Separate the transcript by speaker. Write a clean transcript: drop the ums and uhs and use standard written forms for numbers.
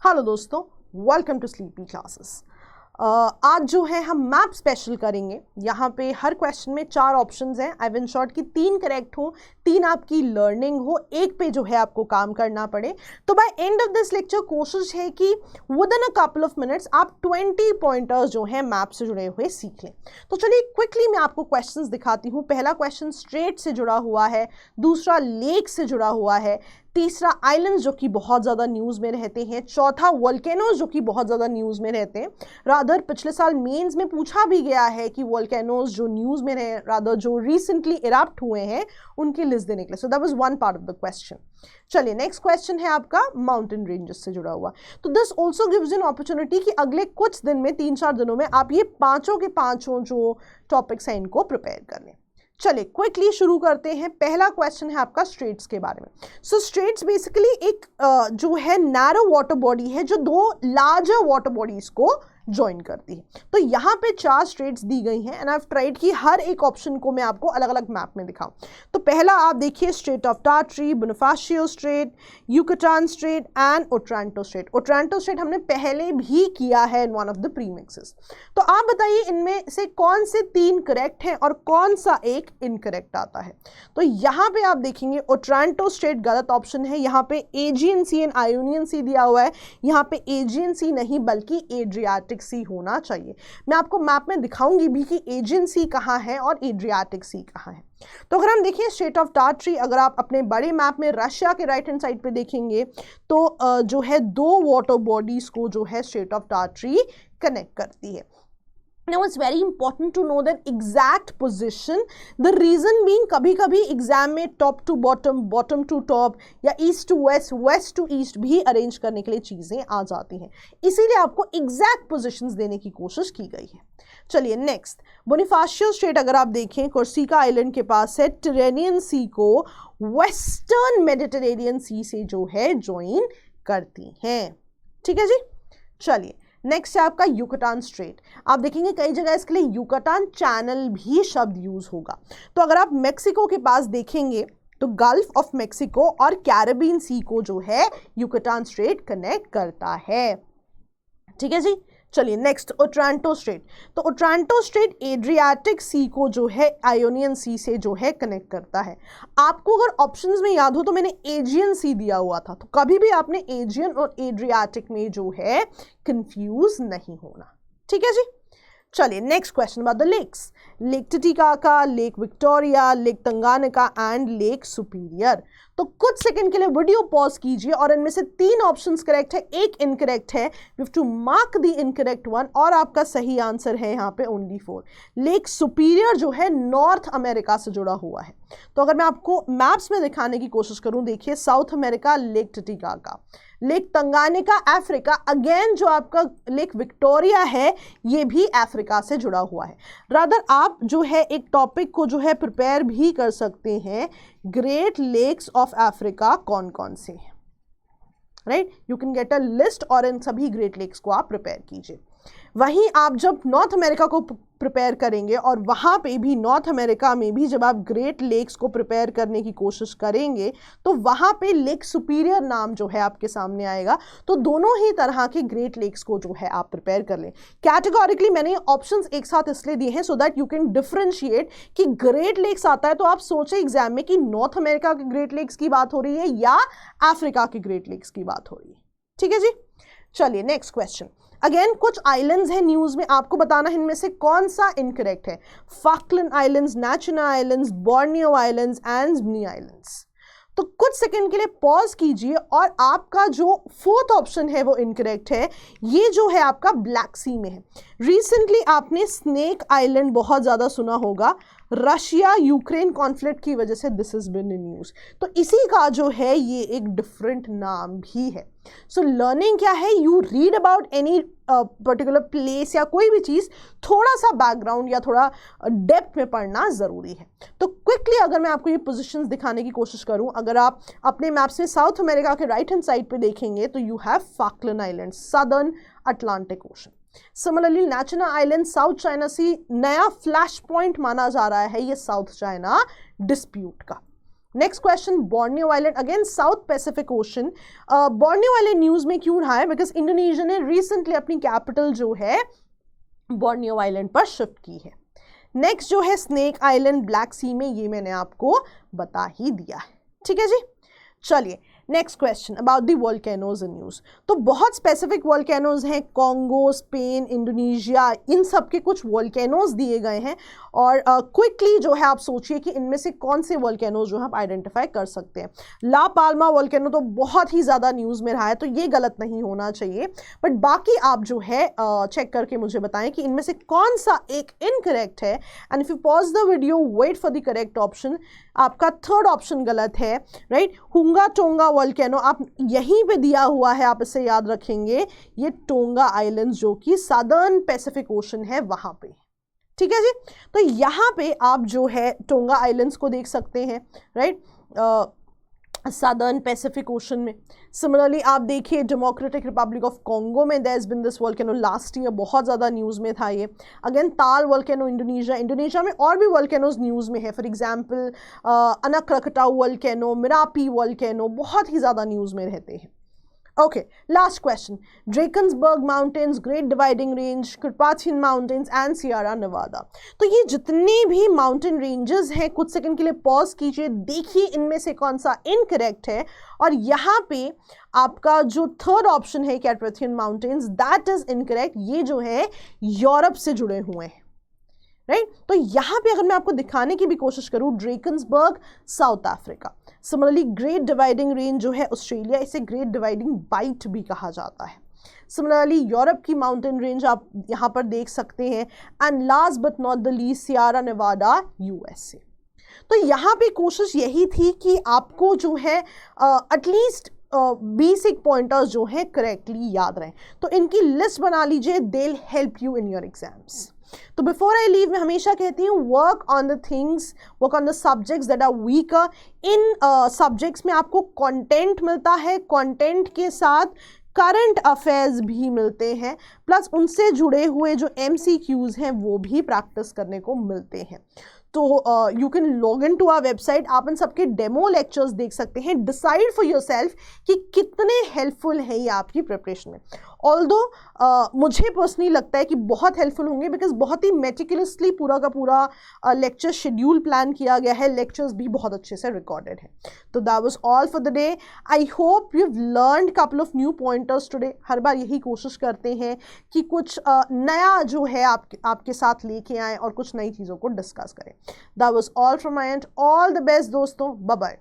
Speaker 1: Hello दोस्तों, welcome to sleepy classes. आज जो है हम मैप स्पेशल करेंगे। यहाँ पे हर क्वेश्चन में 4 ऑप्शंस हैं। आई विल शॉर्ट कि 3 करेक्ट हो, 3 आपकी लर्निंग हो, एक पे जो है आपको काम करना पड़े। तो by end of this lecture कोशिश है कि within a couple of minutes आप 20 पॉइंटर्स जो हैं मैप से जुड़े हुए सीख लें। तो चलिए क्विकली मैं आपको क्वेश्चंस दिखाती हूँ। पहला क्वेश्चन स्ट्रेट से जुड़ा हुआ है, दूसरा लेक से जुड़ा हुआ है, तीसरा आइलैंड्स जो कि बहुत ज़्यादा न्यूज़ में रहते हैं, चौथा वोल्केनोज जो कि बहुत ज़्यादा न्यूज़ में रहते हैं। रादर पिछले साल मेंस में पूछा भी गया है कि वोल्केनोज जो न्यूज़ में रहे, रादर जो रिसेंटली इरप्ट हुए हैं उनकी लिस्ट देने के लिए। So that was one part of the question. चलिए नेक्स्ट क्वेश्चन है आपका माउंटेन रेंजेस से जुड़ा हुआ। तो this also gives an opportunity कि अगले कुछ दिन में 3-4 दिनों में आप ये पाँचों के पाँचों जो टॉपिक्स हैं इनको प्रिपेयर कर लें। चलिए क्विकली शुरू करते हैं। पहला क्वेश्चन है आपका स्ट्रेट्स के बारे में। सो स्ट्रेट्स बेसिकली एक जो है नैरो वाटर बॉडी है जो 2 लार्जर वाटर बॉडीज को ज्वाइन करती है। तो यहाँ पे 4 स्ट्रेट्स दी गई हैं एंड आई हैव ट्राइड कि हर एक ऑप्शन को मैं आपको अलग अलग मैप में दिखाऊं। तो पहला आप देखिए strait of Tartary, Bonifacio strait, Yucatan strait and Otranto strait. Otranto strait हमने पहले भी किया है in one of the premixes. तो आप बताइए इनमें से कौन से 3 करेक्ट हैं और कौन सा एक इनकरेक्ट आता है। तो यहाँ पे आप देखेंगे ओट्रांटो स्ट्रेट गलत ऑप्शन है। यहाँ पे एजियन सी एंड आयोनियन सी दिया हुआ है, यहाँ पे एजियन सी नहीं बल्कि एड्रियाटिक सी होना चाहिए। मैं आपको मैप में दिखाऊंगी भी कि एजियन सी कहाँ है और एड्रियाटिक सी कहाँ है। तो अगर हम देखें स्ट्रेट ऑफ टार्ट्री, अगर आप अपने बड़े मैप में रशिया के राइट हैंड साइड पे देखेंगे तो जो है 2 वाटर बॉडीज को जो है स्ट्रेट ऑफ टार्ट्री कनेक्ट करती है। Now it's very important to know that exact position. The reason being कभी-कभी एग्जाम में top to bottom, bottom to top या east to west, west to east भी अरेंज करने के लिए चीज़ें आ जाती हैं, इसीलिए आपको एग्जैक्ट पोजीशंस देने की कोशिश की गई है। चलिए नेक्स्ट बोनाफाशियो स्ट्रेट अगर आप देखें कोर्सिका आइलैंड के पास है, टिरेनियन सी को वेस्टर्न मेडिटेरेनियन सी से जो है ज्वाइन करती हैं। ठीक है जी। चलिए नेक्स्ट है आपका युकाटान स्ट्रेट। आप देखेंगे कई जगह इसके लिए युकाटान चैनल भी शब्द यूज होगा। तो अगर आप मेक्सिको के पास देखेंगे तो गल्फ ऑफ मेक्सिको और कैरेबियन सी को जो है युकाटान स्ट्रेट कनेक्ट करता है। ठीक है जी। चलिए नेक्स्ट ओट्रांटो स्ट्रेट। तो ओट्रांटो स्ट्रेट एड्रियाटिक सी को जो है आयोनियन सी से जो है कनेक्ट करता है। आपको अगर ऑप्शंस में याद हो तो मैंने एजियन सी दिया हुआ था, तो कभी भी आपने एजियन और एड्रियाटिक में जो है कंफ्यूज नहीं होना। ठीक है जी। चलिए next question about the lakes. Lake Titicaca, lake Victoria, lake Tanganyika and lake Superior. तो कुछ सेकंड के लिए वीडियो पॉज कीजिए और इनमें से 3 ऑप्शंस करेक्ट है, एक इनकरेक्ट है। You have to mark the incorrect one और आपका सही आंसर है यहाँ पे ओनली 4। लेक सुपीरियर जो है नॉर्थ अमेरिका से जुड़ा हुआ है। तो अगर मैं आपको मैप्स में दिखाने की कोशिश करूं, देखिए south America lake Titicaca, lake Tanganyika Africa, again जो आपका लेक विक्टोरिया है ये भी अफ्रीका से जुड़ा हुआ है। रादर आप जो है एक टॉपिक को जो है प्रिपेयर भी कर सकते हैं, ग्रेट लेक्स ऑफ अफ्रीका कौन कौन से हैं, right. You can get a list और इन सभी ग्रेट लेक्स को आप प्रिपेयर कीजिए। वहीं आप जब नॉर्थ अमेरिका को प्रिपेयर करेंगे और वहाँ पे भी नॉर्थ अमेरिका में भी जब आप ग्रेट लेक्स को प्रिपेयर करने की कोशिश करेंगे तो वहाँ पे लेक सुपीरियर नाम जो है आपके सामने आएगा। तो दोनों ही तरह के ग्रेट लेक्स को जो है आप प्रिपेयर कर लें। कैटेगोरिकली मैंने ऑप्शंस एक साथ इसलिए दिए हैं so that you can differentiate कि ग्रेट लेक्स आता है तो आप सोचें एग्जाम में कि नॉर्थ अमेरिका के ग्रेट लेक्स की बात हो रही है या अफ्रीका के ग्रेट लेक्स की बात हो रही है। ठीक है जी। चलिए नेक्स्ट क्वेश्चन। अगेन कुछ आइलैंड्स हैं न्यूज़ में, आपको बताना है इनमें से कौन सा इनकरेक्ट है। Falkland islands, Natuna islands, Borneo islands and ज़्नी आइलैंड्स। तो कुछ सेकंड के लिए पॉज कीजिए और आपका जो 4th ऑप्शन है वो इनकरेक्ट है। ये जो है आपका ब्लैक सी में है। रिसेंटली आपने स्नेक आइलैंड बहुत ज़्यादा सुना होगा, रशिया यूक्रेन कॉन्फ्लिक्ट की वजह से this is been in news. तो इसी का जो है ये एक डिफरेंट नाम भी है। सो लर्निंग क्या है, you read about any particular place या कोई भी चीज़, थोड़ा सा बैकग्राउंड या थोड़ा डेप्थ में पढ़ना ज़रूरी है। तो क्विकली अगर मैं आपको ये पोजीशंस दिखाने की कोशिश करूं, अगर आप अपने मैप्स में साउथ अमेरिका के राइट हैंड साइड पे देखेंगे तो you have Falkland island, southern Atlantic ocean. Similarly Natuna island, South China sea, नया फ्लैश पॉइंट माना जा रहा है ये साउथ चाइना डिस्प्यूट का। Next question, Borneo island, again South Pacific ocean. Borneo island news में क्यों रहा है? बिकॉज इंडोनेशिया ने रिसेंटली अपनी कैपिटल जो है बोर्नियो आइलैंड पर शिफ्ट की है। नेक्स्ट जो है स्नेक आइलैंड ब्लैक सी में, ये मैंने आपको बता ही दिया है, ठीक है जी। चलिए next question about the volcanoes in news. तो बहुत स्पेसिफिक वोल्केनोज हैं, कॉन्गो, स्पेन, इंडोनेशिया, इन सब के कुछ वोल्केनोज दिए गए हैं और क्विकली जो है आप सोचिए कि इनमें से कौन से वोल्केनोज जो है आप आइडेंटिफाई कर सकते हैं। ला पाल्मा वोल्केनो तो बहुत ही ज़्यादा न्यूज़ में रहा है, तो ये गलत नहीं होना चाहिए, बट बाकी आप जो है चेक करके मुझे बताएं कि इनमें से कौन सा एक इनकरेक्ट है। And if you pause the video, wait for the correct option. आपका थर्ड ऑप्शन गलत है, राइट। हुंगा टोंगा वोल्केनो आप यहीं पे दिया हुआ है, आप इसे याद रखेंगे, ये टोंगा आइलैंड्स जो कि सदर्न पैसिफिक ओशन है वहां पे, ठीक है जी। तो यहाँ पे आप जो है टोंगा आइलैंड्स को देख सकते हैं, राइट, सदर्न पैसिफिक ओशन में। सिमिलरली आप देखिए डेमोक्रेटिक रिपब्लिक ऑफ कॉन्गो में there has been this volcano, last year बहुत ज़्यादा न्यूज़ में था ये। अगेन ताल वोल्केनो इंडोनेशिया में और भी वोल्केनोज न्यूज़ में है, फॉर एग्जांपल अनक क्रकटाउ वोल्केनो, मिरापी वोल्केनो बहुत ही ज़्यादा न्यूज़ में रहते हैं। Okay, last question, Drakensberg mountains, great dividing range, Carpathian mountains and Sierra Nevada. तो ये जितनी भी माउंटेन रेंजेस हैं, कुछ सेकंड के लिए पॉज कीजिए, देखिए इनमें से कौन सा इनकरेक्ट है। और यहाँ पे आपका जो थर्ड ऑप्शन है Carpathian mountains, that is incorrect. ये जो है यूरोप से जुड़े हुए हैं, राइट। तो यहाँ पे अगर मैं आपको दिखाने की भी कोशिश करूँ, Drakensberg south Africa, similarly great dividing range जो है ऑस्ट्रेलिया, इसे ग्रेट डिवाइडिंग बाइट भी कहा जाता है। सिमिलरली यूरोप की माउंटेन रेंज आप यहाँ पर देख सकते हैं। And last but not the least Sierra Nevada USA. तो यहाँ पे कोशिश यही थी कि आपको जो है एटलीस्ट बेसिक पॉइंटर्स जो है करेक्टली याद रहें। तो इनकी लिस्ट बना लीजिए, they will help you in your exams. तो बिफोर आई लीव मैं हमेशा कहती हूँ work on the things, work on the subjects that are weaker. इन सब्जेक्ट्स में आपको कंटेंट मिलता है, कंटेंट के साथ करंट अफेयर्स भी मिलते हैं, प्लस उनसे जुड़े हुए जो MCQs हैं वो भी प्रैक्टिस करने को मिलते हैं। तो you can log in to our website, आप इन सबके डेमो लेक्चर्स देख सकते हैं, डिसाइड फॉर योर सेल्फ कि कितने हेल्पफुल है ये आपकी प्रिपरेशन में। ऑल्दो मुझे पर्सनली लगता है कि बहुत हेल्पफुल होंगे, बिकॉज बहुत ही मेटिकुलसली पूरा का पूरा लेक्चर शेड्यूल प्लान किया गया है, लेक्चर्स भी बहुत अच्छे से रिकॉर्डेड है। तो that was all for the day. I hope you have learned couple of new pointers today. हर बार यही कोशिश करते हैं कि कुछ नया जो है आपके साथ लेके आएँ और कुछ नई चीज़ों को डिस्कस करें। That was all from my and, all the best दोस्तों, बाय बाय।